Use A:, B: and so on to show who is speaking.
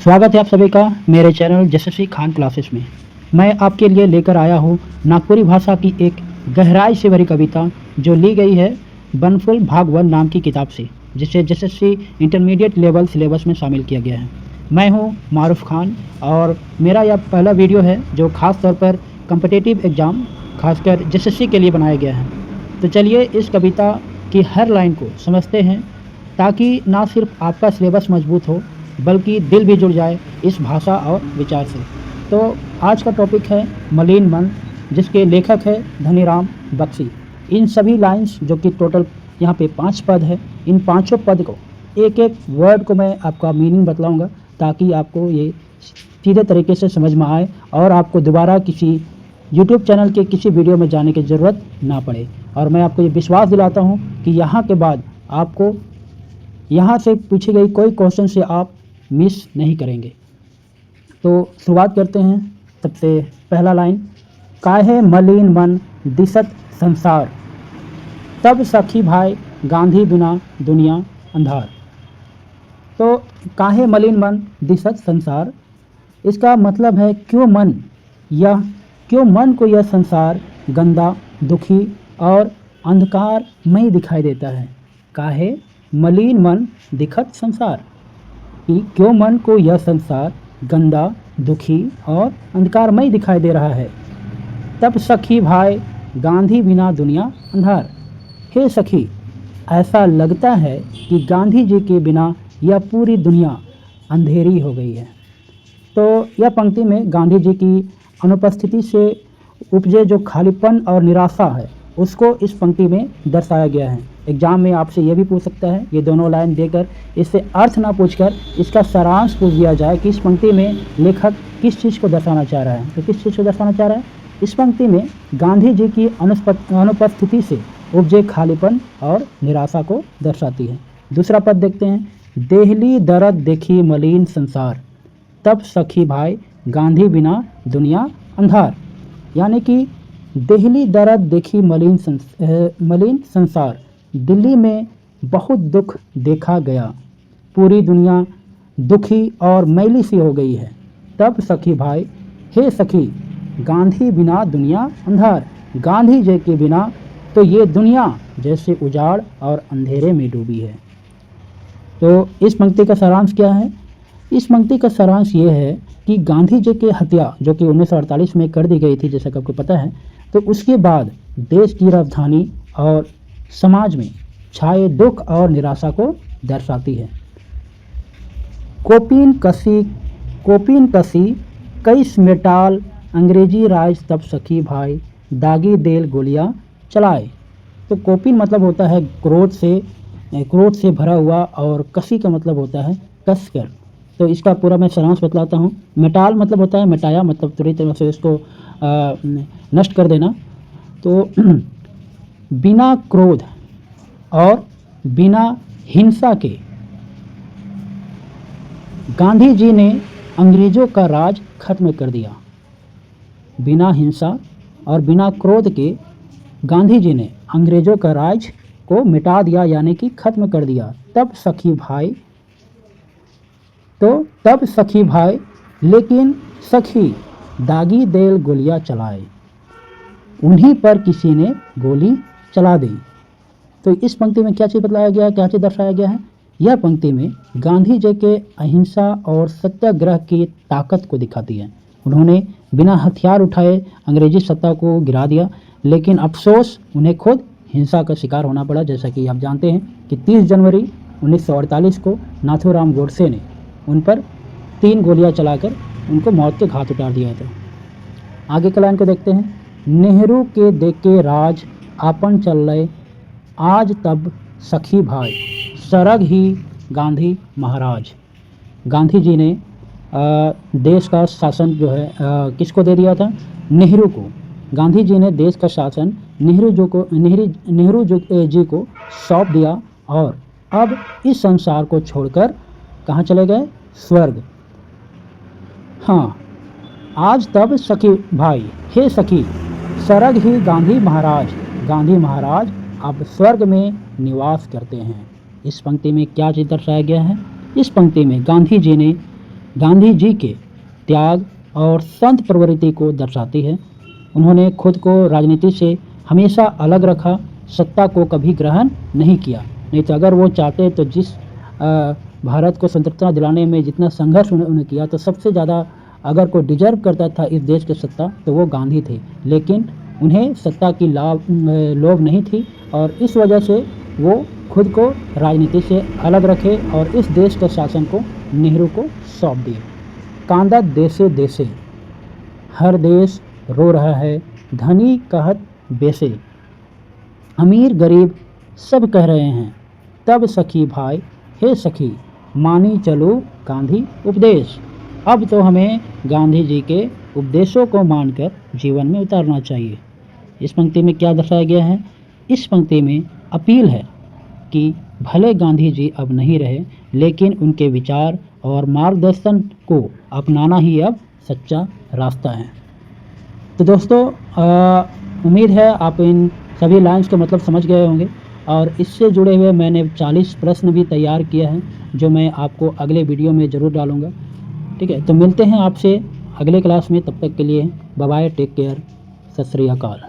A: स्वागत है आप सभी का मेरे चैनल जसस्वी खान क्लासेस में। मैं आपके लिए लेकर आया हूँ नागपुरी भाषा की एक गहराई से भरी कविता जो ली गई है बनफुल भागवत नाम की किताब से, जिसे जसस्वी इंटरमीडिएट लेवल सिलेबस में शामिल किया गया है। मैं हूँ मारूफ खान और मेरा यह पहला वीडियो है जो ख़ास तौर पर कम्पिटिटिव एग्ज़ाम खासकर जसस्वी के लिए बनाया गया है। तो चलिए इस कविता की हर लाइन को समझते हैं ताकि ना सिर्फ आपका सिलेबस मजबूत हो बल्कि दिल भी जुड़ जाए इस भाषा और विचार से। तो आज का टॉपिक है मलिन मन, जिसके लेखक है धनीराम बख्शी। इन सभी लाइंस जो कि टोटल यहाँ पे 5 पद है, इन पांचों पद को एक एक वर्ड को मैं आपका मीनिंग बतलाऊंगा ताकि आपको ये सीधे तरीके से समझ में आए और आपको दोबारा किसी यूट्यूब चैनल के किसी वीडियो में जाने की ज़रूरत ना पड़े। और मैं आपको ये विश्वास दिलाता हूँ कि यहाँ के बाद आपको यहाँ से पूछी गई कोई क्वेश्चन से आप मिस नहीं करेंगे। तो शुरुआत करते हैं। सबसे पहला लाइन, काहे मलिन मन दिसत संसार, तब सखी भाई गांधी बिना दुनिया अंधार। तो काहे मलिन मन दिसत संसार, इसका मतलब है क्यों मन को यह संसार गंदा, दुखी और अंधकारमय दिखाई देता है। काहे मलिन मन दिखत संसार, कि क्यों मन को यह संसार गंदा, दुखी और अंधकारमय दिखाई दे रहा है। तब सखी भाई गांधी बिना दुनिया अंधार। हे सखी, ऐसा लगता है कि गांधी जी के बिना यह पूरी दुनिया अंधेरी हो गई है। तो यह पंक्ति में गांधी जी की अनुपस्थिति से उपजे जो खालीपन और निराशा है उसको इस पंक्ति में दर्शाया गया है। एग्जाम में आपसे ये भी पूछ सकता है, ये दोनों लाइन देकर इससे अर्थ ना पूछकर इसका सारांश पूछ दिया जाए कि इस पंक्ति में लेखक किस चीज़ को दर्शाना चाह रहा है। तो किस चीज़ को दर्शाना चाह रहा है? इस पंक्ति में गांधी जी की अनुपस्थिति से उपजे खालीपन और निराशा को दर्शाती है। दूसरा पद देखते हैं, देहली दर्द देखी मलिन संसार, तब सखी भाई गांधी बिना दुनिया अंधार। यानी कि देहली दर्द देखी मलिन संसार, दिल्ली में बहुत दुख देखा गया, पूरी दुनिया दुखी और मैली सी हो गई है। तब सखी भाई, हे सखी, गांधी बिना दुनिया अंधार, गांधी जी के बिना तो ये दुनिया जैसे उजाड़ और अंधेरे में डूबी है। तो इस पंक्ति का सारांश क्या है? इस पंक्ति का सारांश ये है कि गांधी जी की हत्या जो कि 1948 में कर दी गई थी, जैसा कि आपको पता है, तो उसके बाद देश की राजधानी और समाज में छाए दुख और निराशा को दर्शाती है। कोपिन कसी कैस मेटाल अंग्रेजी राज, तब सखी भाई दागी देल गोलियां चलाए। तो कोपिन मतलब होता है क्रोध से भरा हुआ, और कसी का मतलब होता है कसकर। तो इसका पूरा मैं सारांश बतलाता हूँ। मेटाल मतलब होता है मिटाया, मतलब पूरी तरह से इसको नष्ट कर देना। तो बिना क्रोध और बिना हिंसा के गांधी जी ने अंग्रेज़ों का राज खत्म कर दिया। बिना हिंसा और बिना क्रोध के गांधी जी ने अंग्रेज़ों का राज को मिटा दिया, यानी कि खत्म कर दिया। तब सखी भाई लेकिन सखी दागी देल गोलियां चलाए, उन्हीं पर किसी ने गोली चला दी। तो इस पंक्ति में क्या चीज़ बतलाया गया है, क्या चीज़ दर्शाया गया है? यह पंक्ति में गांधी जी के अहिंसा और सत्याग्रह की ताकत को दिखाती है। उन्होंने बिना हथियार उठाए अंग्रेजी सत्ता को गिरा दिया, लेकिन अफसोस उन्हें खुद हिंसा का शिकार होना पड़ा। जैसा कि आप जानते हैं कि 30 जनवरी 1948 को नाथूराम गोडसे ने उन पर 3 गोलियां चलाकर उनको मौत के घाट उतार दिया था। आगे के लाइन को देखते हैं, नेहरू के देके राज आपन चल रहे, आज तब सखी भाई सरग ही गांधी महाराज। गांधी जी ने देश का शासन जो है किसको दे दिया था? नेहरू को। गांधी जी ने देश का शासन नेहरू जी को सौंप दिया और अब इस संसार को छोड़कर कहाँ चले गए? स्वर्ग। हाँ, आज तब सखी भाई, हे सखी, सरग ही गांधी महाराज अब स्वर्ग में निवास करते हैं। इस पंक्ति में क्या चीज़ दर्शाया गया है? इस पंक्ति में गांधी जी ने गांधी जी के त्याग और संत प्रवृत्ति को दर्शाती है। उन्होंने खुद को राजनीति से हमेशा अलग रखा, सत्ता को कभी ग्रहण नहीं किया। नहीं तो अगर वो चाहते तो जिस भारत को स्वतंत्रता दिलाने में जितना संघर्ष उन्होंने किया, तो सबसे ज़्यादा अगर कोई डिजर्व करता था इस देश की सत्ता तो वो गांधी थे। लेकिन उन्हें सत्ता की लोभ नहीं थी और इस वजह से वो खुद को राजनीति से अलग रखे और इस देश के शासन को नेहरू को सौंप दिए। कांदा देसे देसे, हर देश रो रहा है, धनी कहत बेसे, अमीर गरीब सब कह रहे हैं, तब सखी भाई हे सखी, मानी चलो गांधी उपदेश। अब तो हमें गांधी जी के उपदेशों को मानकर जीवन में उतारना चाहिए। इस पंक्ति में क्या दर्शाया गया है? इस पंक्ति में अपील है कि भले गांधी जी अब नहीं रहे, लेकिन उनके विचार और मार्गदर्शन को अपनाना ही अब सच्चा रास्ता है। तो दोस्तों, उम्मीद है आप इन सभी लाइन्स का मतलब समझ गए होंगे और इससे जुड़े हुए मैंने 40 प्रश्न भी तैयार किया है, जो मैं आपको अगले वीडियो में ज़रूर डालूँगा। ठीक है, तो मिलते हैं आपसे अगले क्लास में। तब तक के लिए बाय बाय, टेक केयर, सत श्री अकाल।